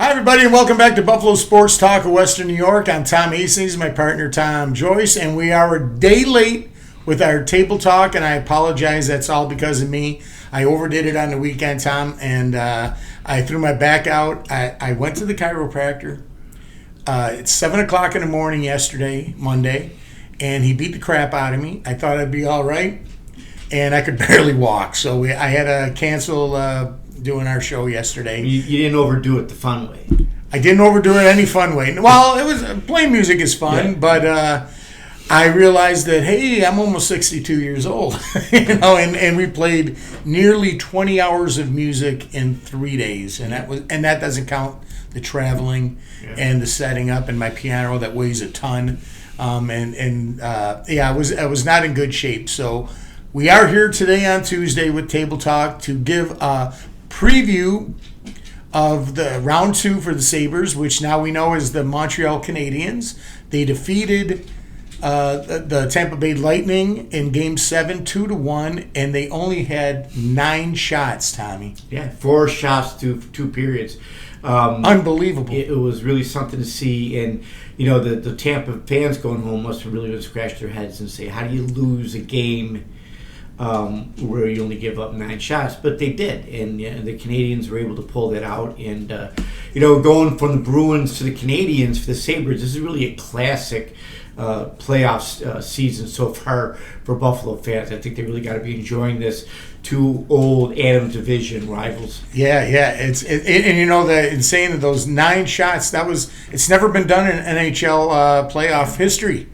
Hi, everybody, and welcome back to Buffalo Sports Talk of Western New York. I'm Tom Hastings, my partner Tom Joyce, and we are a day late with our table talk, and I apologize. That's all because of me. I overdid it on the weekend, Tom, and I threw my back out. I went to the chiropractor. It's 7 o'clock in the morning yesterday, Monday, and he beat the crap out of me. I thought I'd be all right, and I could barely walk, so I had to cancel doing our show yesterday. You didn't overdo it the fun way. I didn't overdo it any fun way. Well, it was playing music is fun, but I realized that hey, I'm almost 62 years old, and we played nearly 20 hours of music in 3 days, and that doesn't count the traveling and the setting up and my piano that weighs a ton, I was not in good shape. So we are here today on Tuesday with Table Talk to give a preview of the round 2 for the Sabres, which now we know is the Montreal Canadiens. They defeated the Tampa Bay Lightning in Game 7, 2-1, and they only had 9 shots, Tommy. Yeah, 4 shots to 2 periods. Unbelievable. It was really something to see, and the Tampa fans going home must have really scratched their heads and say, how do you lose a game where you only give up 9 shots? But they did, and the Canadiens were able to pull that out. And going from the Bruins to the Canadiens for the Sabres, this is really a classic playoff season so far for Buffalo fans. I think they really got to be enjoying this. 2 old Adams division rivals. Yeah, and in saying that those 9 shots, it's never been done in NHL playoff history,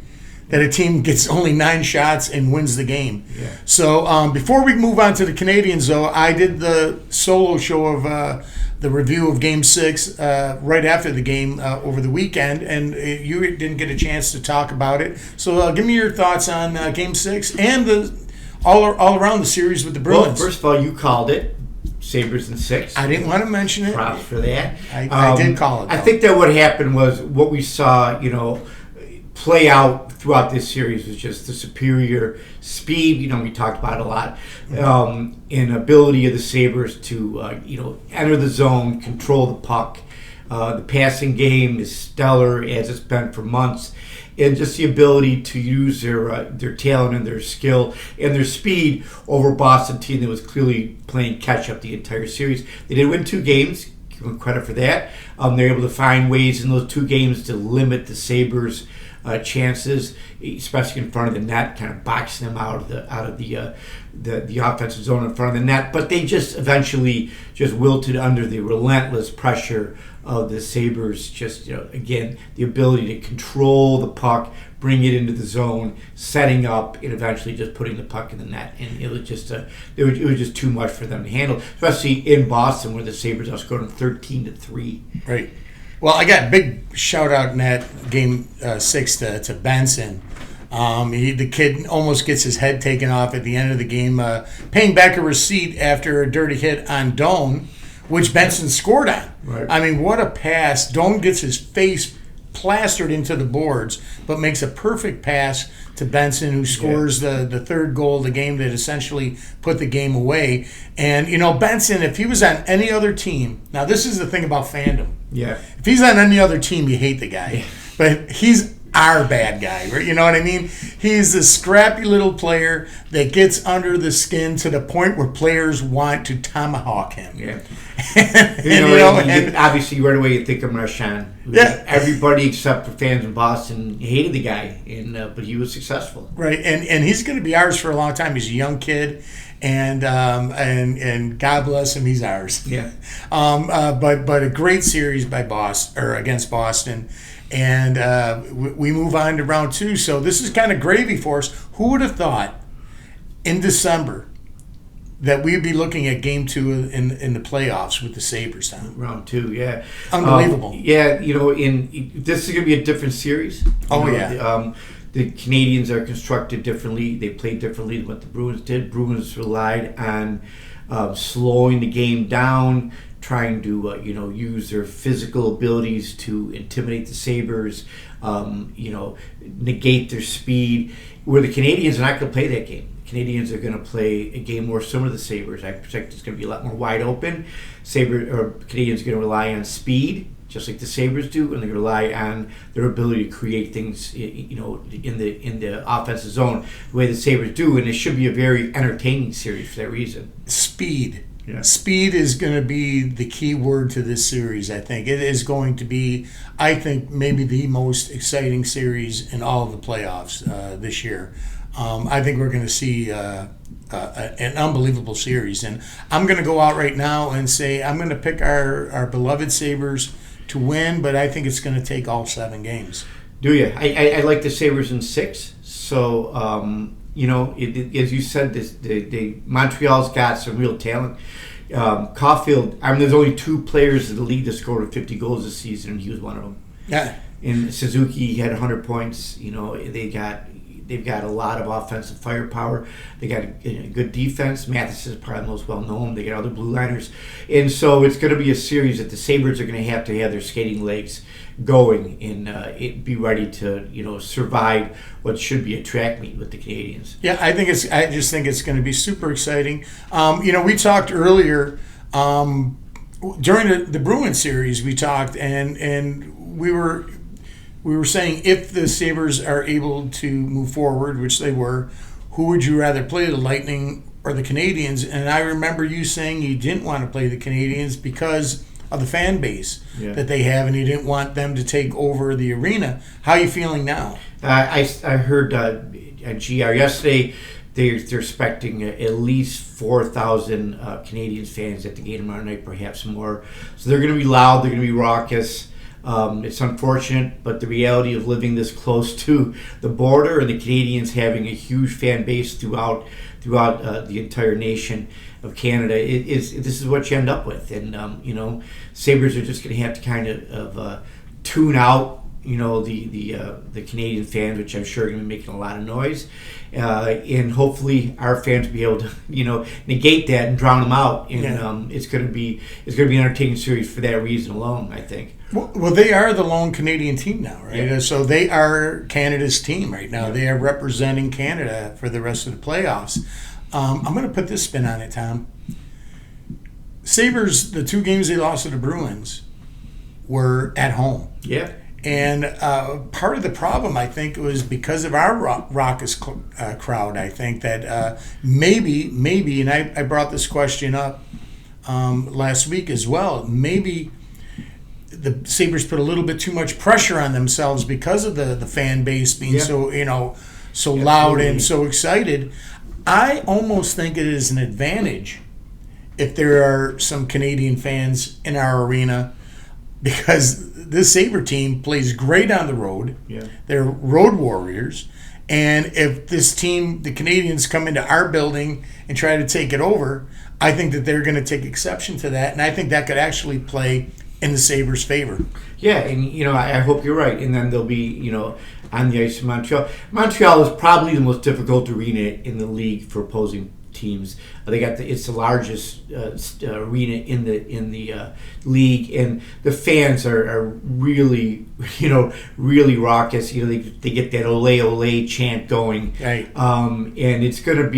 that a team gets only 9 shots and wins the game. Yeah. So before we move on to the Canadiens, though, I did the solo show of the review of Game 6 right after the game over the weekend, and you didn't get a chance to talk about it. So give me your thoughts on Game 6 and all around the series with the Bruins. Well, first of all, you called it Sabres in 6. I didn't want to mention it. Props for that. I did call it, though. I think that what happened was what we saw, play out throughout this series was just the superior speed. We talked about it a lot, and ability of the Sabres to enter the zone, control the puck. The passing game is stellar, as it's been for months, and just the ability to use their talent and their skill and their speed over a Boston team that was clearly playing catch up the entire series. They did win 2 games. Give them credit for that. They're able to find ways in those 2 games to limit the Sabres' chances, especially in front of the net, kind of boxing them out of the offensive zone in front of the net. But they just eventually just wilted under the relentless pressure of the Sabres. Just again, the ability to control the puck, bring it into the zone, setting up, and eventually just putting the puck in the net. And it was just it was just too much for them to handle, especially in Boston, where the Sabres outscored them 13-3. Right. Well, I got a big shout-out in that Game 6 to Benson. The kid almost gets his head taken off at the end of the game, paying back a receipt after a dirty hit on Doan, which Benson scored on. Right. I mean, what a pass. Doan gets his face plastered into the boards, but makes a perfect pass to Benson, who scores the 3rd goal of the game that essentially put the game away. And, Benson, if he was on any other team, now this is the thing about fandom. Yeah. If he's on any other team, you hate the guy. Yeah. But he's our bad guy, right? You know what I mean? He's a scrappy little player that gets under the skin to the point where players want to tomahawk him. Yeah. and obviously right away you think of Marchand. Yeah. Everybody except for fans in Boston hated the guy, but he was successful. Right, and he's going to be ours for a long time. He's a young kid, and God bless him, he's ours. Yeah. But a great series by against Boston. And we move on to round 2. So this is kind of gravy for us. Who would have thought in December that we'd be looking at Game 2 in the playoffs with the Sabres down? Round 2, yeah. Unbelievable. This is going to be a different series. The Canadiens are constructed differently. They play differently than what the Bruins did. Bruins relied on slowing the game down, trying to use their physical abilities to intimidate the Sabres, negate their speed. Where the Canadiens are not going to play that game. Canadiens are going to play a game more similar to the Sabres. I expect it's going to be a lot more wide open. Canadiens are going to rely on speed just like the Sabres do, and they rely on their ability to create things, in the offensive zone the way the Sabres do, and it should be a very entertaining series for that reason. Speed. Yeah. Speed is going to be the key word to this series, I think. It is going to be, I think, maybe the most exciting series in all of the playoffs this year. I think we're going to see an unbelievable series. And I'm going to go out right now and say I'm going to pick our beloved Sabres to win, but I think it's going to take all 7 games. Do you? I like the Sabres in 6. So, as you said, the Montreal's got some real talent. Caulfield, there's only 2 players in the league that scored 50 goals this season, and he was one of them. Yeah. And Suzuki had 100 points. They've got a lot of offensive firepower. They got a good defense. Matheson is probably the most well-known. They got other blue liners. And so it's going to be a series that the Sabres are going to have their skating legs going and be ready to, survive what should be a track meet with the Canadians. Yeah, I just think it's going to be super exciting. We talked earlier during the Bruins series. We talked and we were saying if the Sabres are able to move forward, which they were, who would you rather play, the Lightning or the Canadians? And I remember you saying you didn't want to play the Canadians because of the fan base that they have, and you didn't want them to take over the arena. How are you feeling now? I heard at GR yesterday they're expecting at least 4,000 Canadians fans at the game tomorrow night, perhaps more. So they're going to be loud, they're going to be raucous. It's unfortunate, but the reality of living this close to the border and the Canadians having a huge fan base throughout the entire nation of Canada, this is what you end up with. And Sabres are just going to have to kind of tune out the Canadian fans, which I'm sure are going to be making a lot of noise, and hopefully our fans will be able to negate that and drown them out. And it's going to be an entertaining series for that reason alone, I think. Well, they are the lone Canadian team now, right? Yeah. So they are Canada's team right now. Yeah. They are representing Canada for the rest of the playoffs. I'm going to put this spin on it, Tom. Sabres, the 2 games they lost to the Bruins were at home. Yeah. And part of the problem, I think, was because of our raucous crowd. I think that maybe, and I brought this question up last week as well, maybe the Sabres put a little bit too much pressure on themselves because of the fan base being so loud and so excited. I almost think it is an advantage if there are some Canadian fans in our arena, because this Sabre team plays great on the road. Yeah. They're road warriors. And if this team, the Canadians, come into our building and try to take it over, I think that they're going to take exception to that. And I think that could actually play in the Sabres' favor. Yeah, and I hope you're right. And then they'll be, on the ice in Montreal. Montreal is probably the most difficult arena in the league for opposing teams. It's the largest arena in the league, and the fans are really really raucous. They get that ole ole chant going, right? And it's going to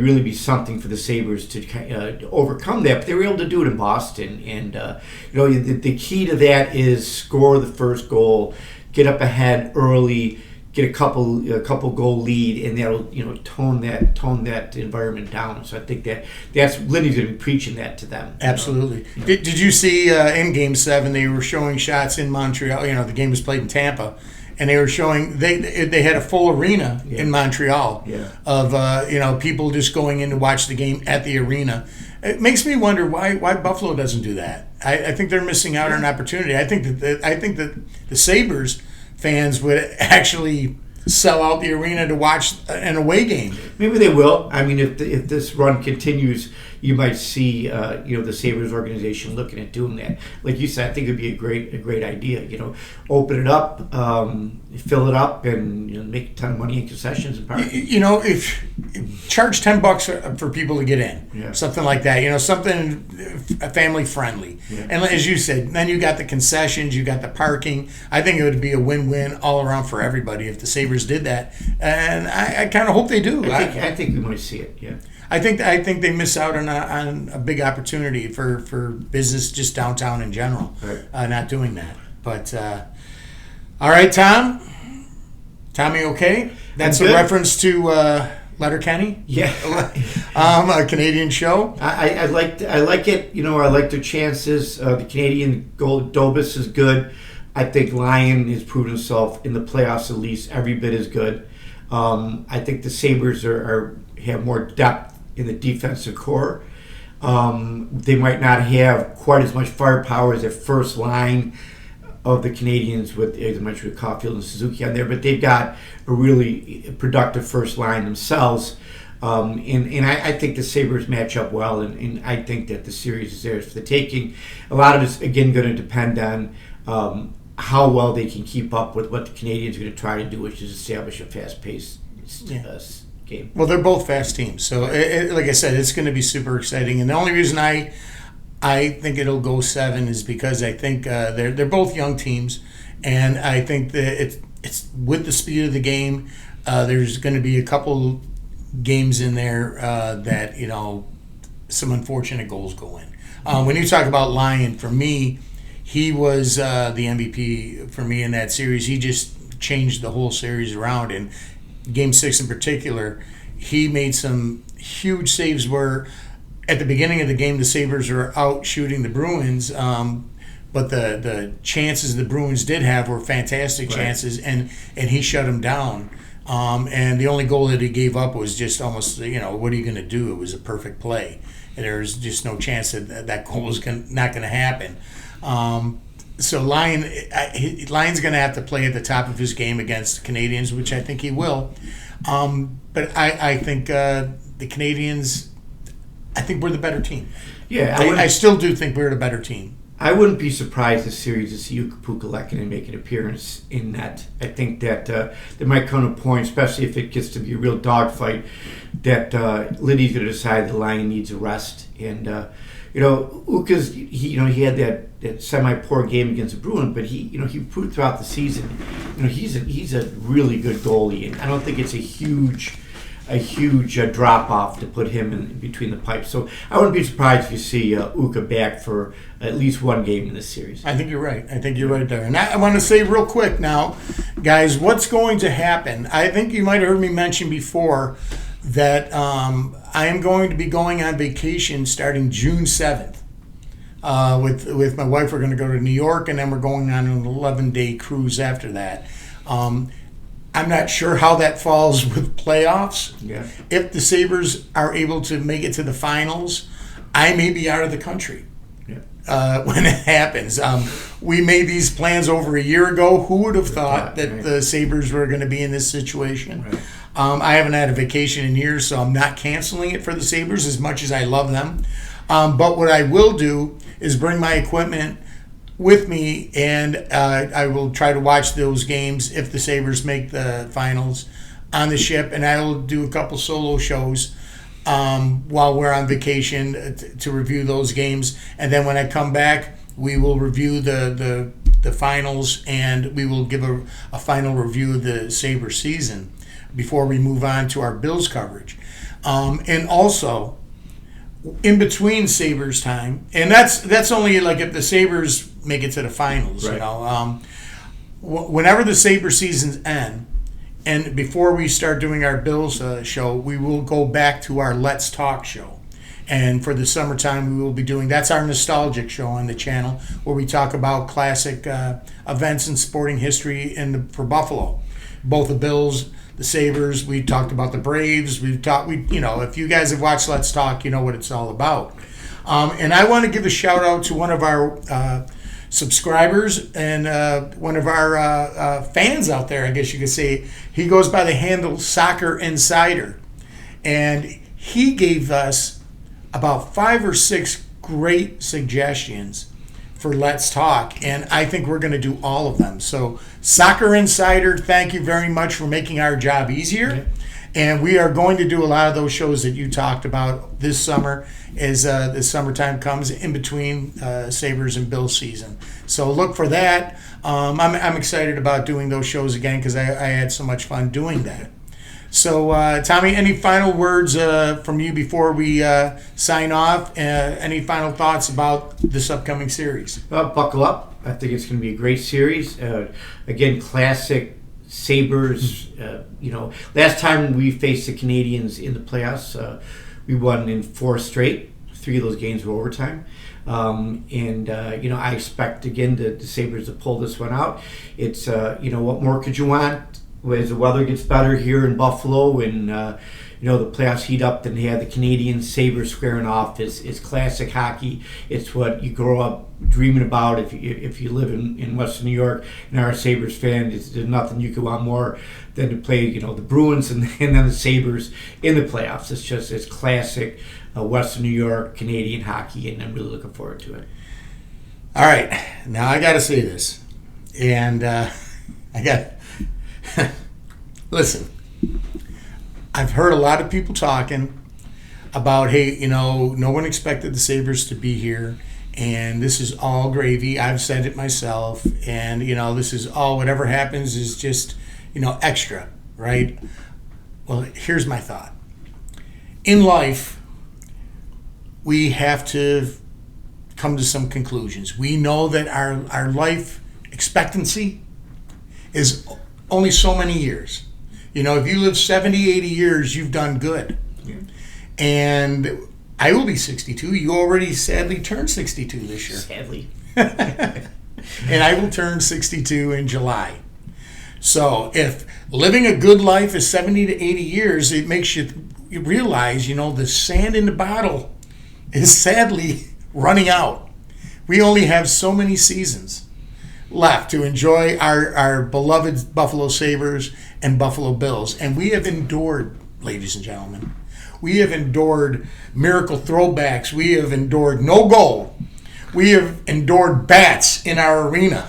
really be something for the Sabres to overcome that. But they were able to do it in Boston, and the key to that is score the first goal, get up ahead early, get a couple goal lead, and that'll tone that environment down. So I think that's Lindy's going to be preaching that to them. Absolutely. Did you see in Game 7 they were showing shots in Montreal? The game was played in Tampa, and they were showing they had a full arena in Montreal of people just going in to watch the game at the arena. It makes me wonder why Buffalo doesn't do that. I think they're missing out on an opportunity. I think that the Sabres fans would actually sell out the arena to watch an away game. Maybe they will. I mean, if this run continues, you might see the Sabres organization looking at doing that. Like you said, I think it'd be a great idea. Open it up, fill it up, and make a ton of money in concessions and parking. If charge $10 for people to get in, something like that. Something family friendly. Yeah. And as you said, then you got the concessions, you got the parking. I think it would be a win-win all around for everybody if the Sabres did that, and I kind of hope they do. I think we might see it. Yeah. I think they miss out on a big opportunity for business just downtown in general. Right. Not doing that. But all right, Tom. Tommy, okay? That's a reference to Letterkenny. Yeah. A Canadian show. I like it. I like their chances. The Canadian goal Dobis is good. I think Lyon has proven himself in the playoffs at least every bit as good. I think the Sabres have more depth in the defensive core. They might not have quite as much firepower as their first line of the Canadians with, as I mentioned, with Caulfield and Suzuki on there, but they've got a really productive first line themselves. And I think the Sabres match up well, and I think that the series is theirs for the taking. A lot of it's, again, going to depend on how well they can keep up with what the Canadians are going to try to do, which is establish a fast-paced game. Well, they're both fast teams, so like I said, it's going to be super exciting. And the only reason I think it'll go 7 is because I think they're both young teams, and I think that it's with the speed of the game. There's going to be a couple games in there that some unfortunate goals go in. When you talk about Lyon, for me, he was the MVP for me in that series. He just changed the whole series around. And Game 6 in particular, he made some huge saves where at the beginning of the game the Sabres were out shooting the Bruins, but the chances the Bruins did have were fantastic chances, and he shut them down. And the only goal that he gave up was just almost, what are you going to do? It was a perfect play. And there's just no chance that goal was not going to happen. So Lyon's going to have to play at the top of his game against the Canadians, which I think he will. But I think the Canadians, I think we're the better team. Yeah, I still do think we're the better team. I wouldn't be surprised this series to see Ukko-Pekka Lehkonen make an appearance in that. I think that there might come a point, especially if it gets to be a real dogfight, that Liddy's going to decide the Lyon needs a rest. And Ukko's he had that semi-poor game against the Bruins, but he proved throughout the season, he's a really good goalie, and I don't think it's a huge drop off to put him in between the pipes. So I wouldn't be surprised if you see Ukko back for at least one game in this series. I think you're right. I think you're right there. And I want to say real quick now, guys, what's going to happen? I think you might have heard me mention before that I am going to be going on vacation starting June 7th. With my wife, we're going to go to New York, and then we're going on an 11-day cruise after that. I'm not sure how that falls with playoffs. Yeah. If the Sabres are able to make it to the finals, I may be out of the country when it happens. We made these plans over a year ago. Who would have thought that the Sabres were going to be in this situation? Right. I haven't had a vacation in years, so I'm not canceling it for the Sabres as much as I love them. But what I will do is bring my equipment with me, and I will try to watch those games if the Sabres make the finals on the ship, and I will do a couple solo shows while we're on vacation to review those games. And then when I come back, we will review the finals, and we will give a final review of the Sabres season before we move on to our Bills coverage. And also, in between Sabres time, and that's only like if the Sabres make it to the finals, right. Whenever the Sabres seasons end, and before we start doing our Bills show, we will go back to our Let's Talk show. And for the summertime, we will be doing, that's our nostalgic show on the channel, where we talk about classic events in sporting history for Buffalo. Both the Bills, the Sabres, we talked about the Braves, if you guys have watched Let's Talk, you know what it's all about. And I want to give a shout out to one of our subscribers and one of our fans out there, I guess you could say. He goes by the handle Soccer Insider. And he gave us about 5 or 6 great suggestions for Let's Talk, and I think we're going to do all of them. So, Soccer Insider, thank you very much for making our job easier. Yeah. And we are going to do a lot of those shows that you talked about this summer as the summertime comes in between Sabres and Bills season. So look for that. I'm excited about doing those shows again because I had so much fun doing that. So, Tommy, any final words from you before we sign off? Any final thoughts about this upcoming series? Buckle up. I think it's going to be a great series. Again, classic Sabres. Last time we faced the Canadians in the playoffs, we won in 4 straight. 3 of those games were overtime. I expect, again, the Sabres to pull this one out. It's, what more could you want? As the weather gets better here in Buffalo and, the playoffs heat up, then they have the Canadian Sabres squaring off. It's classic hockey. It's what you grow up dreaming about if you live in Western New York and are a Sabres fan. There's nothing you could want more than to play, the Bruins and then the Sabres in the playoffs. It's classic Western New York Canadian hockey, and I'm really looking forward to it. All right. Now I got to say this. And listen, I've heard a lot of people talking about, hey, no one expected the Sabres to be here, and this is all gravy. I've said it myself, and, this is all, whatever happens is just, extra, right? Well, here's my thought. In life, we have to come to some conclusions. We know that our life expectancy is only so many years. If you live 70, 80 years, you've done good. Yeah. And I will be 62. You already sadly turned 62 this year. Sadly. And I will turn 62 in July. So if living a good life is 70 to 80 years, it makes you realize, the sand in the bottle is sadly running out. We only have so many seasons left to enjoy our beloved Buffalo Sabres and Buffalo Bills. And we have endured, ladies and gentlemen, we have endured miracle throwbacks. We have endured no goal. We have endured bats in our arena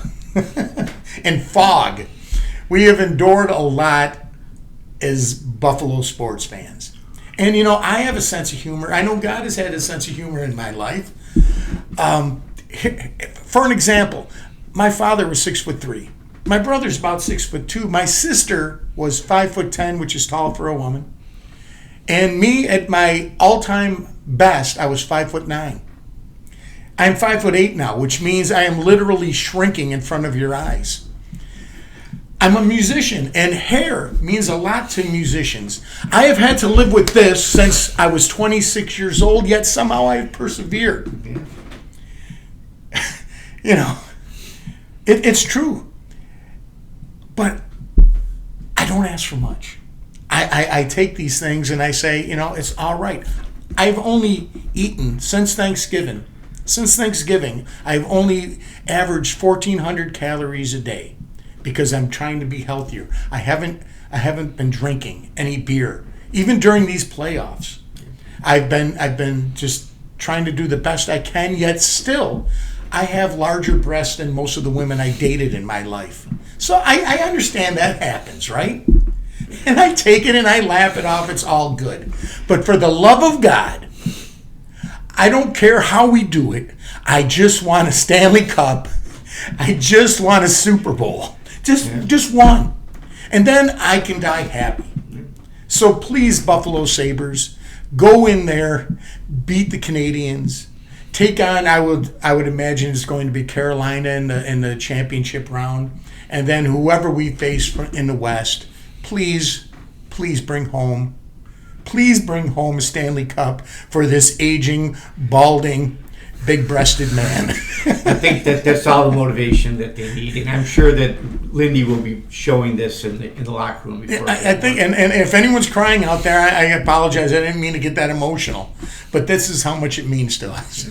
and fog. We have endured a lot as Buffalo sports fans. And, I have a sense of humor. I know God has had a sense of humor in my life. For an example, my father was 6'3". My brother's about 6'2". My sister was 5'10", which is tall for a woman. And me, at my all-time best, I was 5'9". I'm 5'8" now, which means I am literally shrinking in front of your eyes. I'm a musician, and hair means a lot to musicians. I have had to live with this since I was 26 years old, yet somehow I have persevered. It's true. But I don't ask for much. I take these things and I say, it's all right. I've only eaten since Thanksgiving. I've only averaged 1,400 calories a day because I'm trying to be healthier. I haven't been drinking any beer, even during these playoffs. I've been just trying to do the best I can, yet still I have larger breasts than most of the women I dated in my life. So I understand that happens, right? And I take it and I laugh it off. It's all good. But for the love of God, I don't care how we do it. I just want a Stanley Cup. I just want a Super Bowl. Just one. And then I can die happy. So please, Buffalo Sabres, go in there, beat the Canadians. Take on, I would imagine it's going to be Carolina in the championship round. And then whoever we face in the West, please bring home a Stanley Cup for this aging, balding, big-breasted man. I think that's all the motivation that they need, and I'm sure that Lindy will be showing this in the locker room before. I think, and if anyone's crying out there, I apologize. I didn't mean to get that emotional, but this is how much it means to us.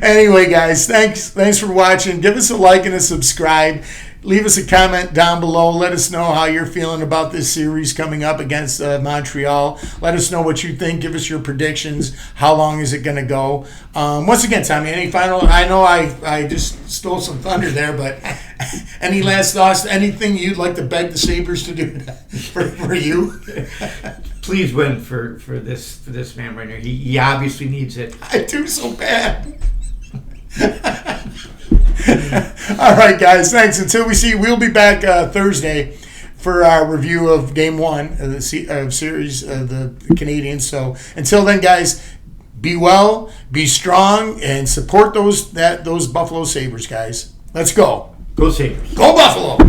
Anyway, guys, thanks for watching. Give us a like and a subscribe. Leave us a comment down below. Let us know how you're feeling about this series coming up against Montreal. Let us know what you think. Give us your predictions. How long is it going to go? Once again, Tommy, any final? I know I just stole some thunder there, but any last thoughts? Anything you'd like to beg the Sabres to do for you? Please win for this man right here. He obviously needs it. I do so bad. All right, guys. Thanks. Until we see you, we'll be back Thursday for our review of Game 1 of the series of the Canadians. So until then, guys, be well, be strong, and support those Buffalo Sabres, guys. Let's go. Go Sabres. Go Buffalo!